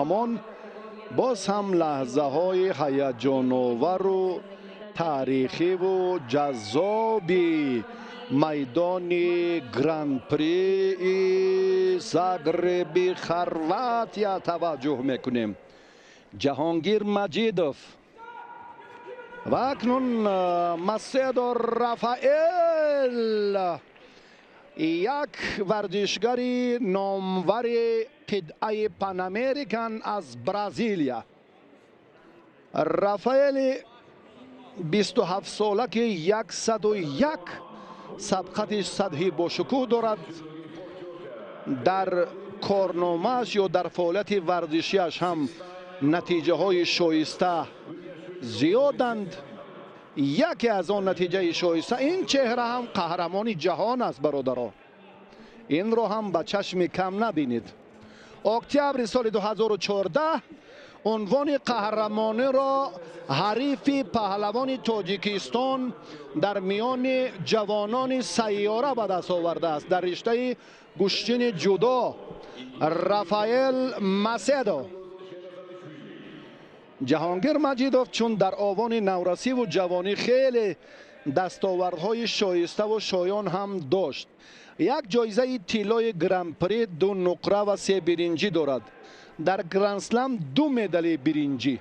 همان باز هم لحظه های هیجان آور و تاریخی و جذابی میدان گراند پری زاگرب خرواتیا توجه میکنیم. جهانگیر مجیدوف و اکنون مسیدو رافائل، یک ورزشگری نامور قطعه پن امریکن از برزیلیا. رافائل 27 ساله که 101 سبقت سطحی با شکوه دارد. در کارنامه‌اش یا در فعالیت ورزشیش هم نتیجه های شایسته زیادند. یکی از آن نتیجه شایسته این چهره هم قهرمان جهان است برادران. این رو هم به چشم کم نبینید. اکتبر سال 2014 عنوان قهرمانی را حریف پهلوان تاجیکستان در میان جوانان سیاره به دست آورده است. در رشته گشتین جودو رافائل مسیدو. جهانگیر مجیدوف چون در آوان نورسی و جوانی خیلی دستاوردهای شایسته و شایان هم داشت. یک جایزه طلای گراند پری 2 نقره و 3 برنجی دارد. در گراند اسلم 2 مدال برنجی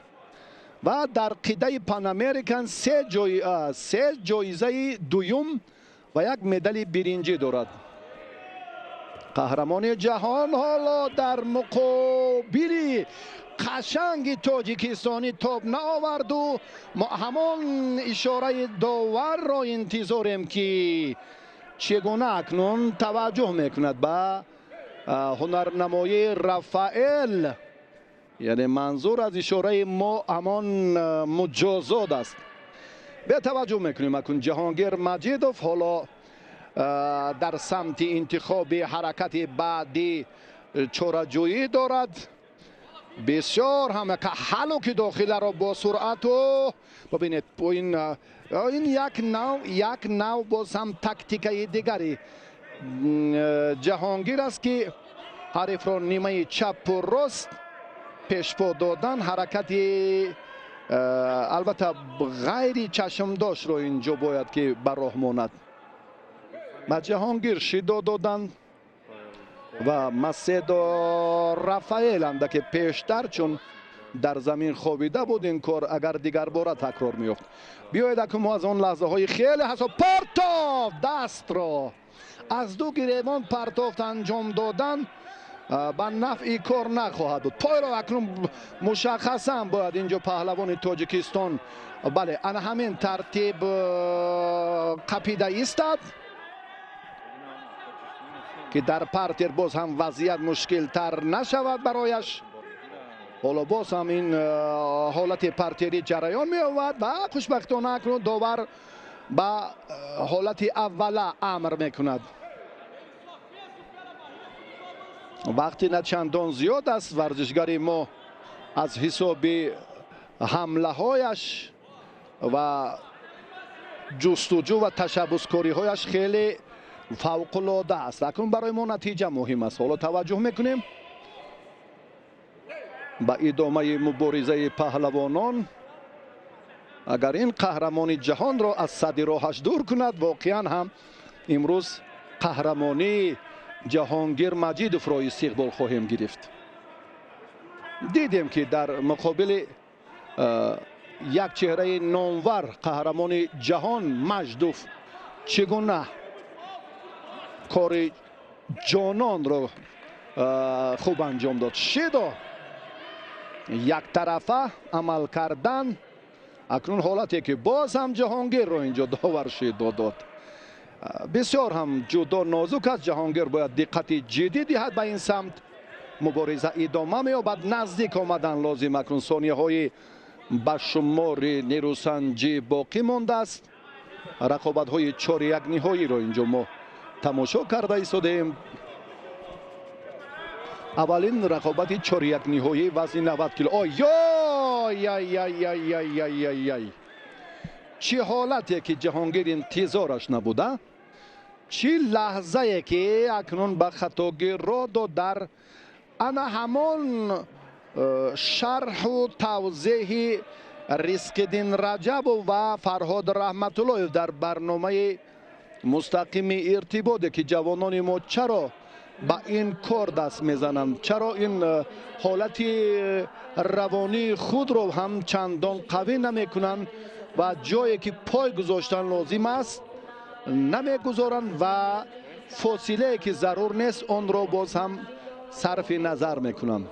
و در قطعه پن امریکن 3 جایزه دوم و 1 مدال برنجی دارد. قهرمان جهان حالا در مقابل قشنگ تاجیکستانی تاب نآورد و ما همان اشاره داور را انتظاریم که چگونه اکنون توجه میکند به هنرنمایی رافائل. یعنی منظور از اشاره ما همان مجازات است. به توجه میکنیم اکنون جهانگیر مجیدوف حالا در سمت انتخاب حرکت بعدی چاره‌جویی دارد. بسیار هم که حلو که داخله را با سرعت و ببینید این یک نوع باز هم تکتیکای دیگری جهانگیر است که حریف را نیمه چپ و راست پیشپا دادن. حرکت البته غیر چشم داشت رو اینجا باید که بر راه ماند. با جهانگیر شیدا دادن و مسیدو رافائل هم که پیشتر چون در زمین خوابیده بود این کار اگر دیگر باره تکرار میافت. بیایید که ما از آن لحظه های خیلی حساب پرتاف دست را از 2 گریبان پرتافت انجام دادن به نفع کار نخواهد بود. پای را اکنون مشخصا باید اینجا پهلوان تاجیکستان بله انا همین ترتیب قپیده ایستد که در پرتر باز هم وضعیت مشکل تر نشود برایش. حالا باز هم این حالت پرتری جریان می آورد و خوشبختانه اکنون داور به حالت اوله امر می کند. وقتی نه چندان زیاد است ورزشگری ما از حساب حمله هایش و جستجو و تشبسکاری هایش خیلی فوق العاده است. اکنون برای ما نتیجه مهم است. حالا توجه میکنیم با ادامه مبارزه پهلوانان. اگر این قهرمانی جهان را از صد راهش دور کند واقعا هم امروز قهرمانی جهانگیر مجیدوف را استقبال خواهیم گرفت. دیدیم که در مقابل یک چهره نامور قهرمان جهان مجیدوف چگونه کار جانان را خوب انجام داد. شیدا یک طرفه عمل کردن. اکنون حالتی که باز هم جهانگیر را اینجا داور شیدا داد. بسیار هم جدا نازک است. جهانگیر باید دقت جدی دهد به این سمت. مبارزه ادامه می‌یابد. نزدیک آمدن لازم اکنون ثانیه های به شمار نیروسنجی باقی مانده است. رقابت های 4-1 نهایی را اینجا ما تماشا کرده ایستادیم. اولین رقابت 4-1 نهایی وزن 90 کیلو. آی چه حالتی که جهانگیر انتظارش نبوده. چه لحظه که اکنون به خطاگیر را داد در انا همان شرح و توضیح ریسکدین رجب و فرهاد رحمت الله در برنامه مستقیم ارتباطی که جوانان ما چرا با این کار دست میزنند، چرا این حالت روانی خود رو هم چندان قوی نمیکنند و جایی که پای گذاشتن لازم است نمیگذارند و فاصله که ضرور نیست آن را باز هم صرف نظر میکنند.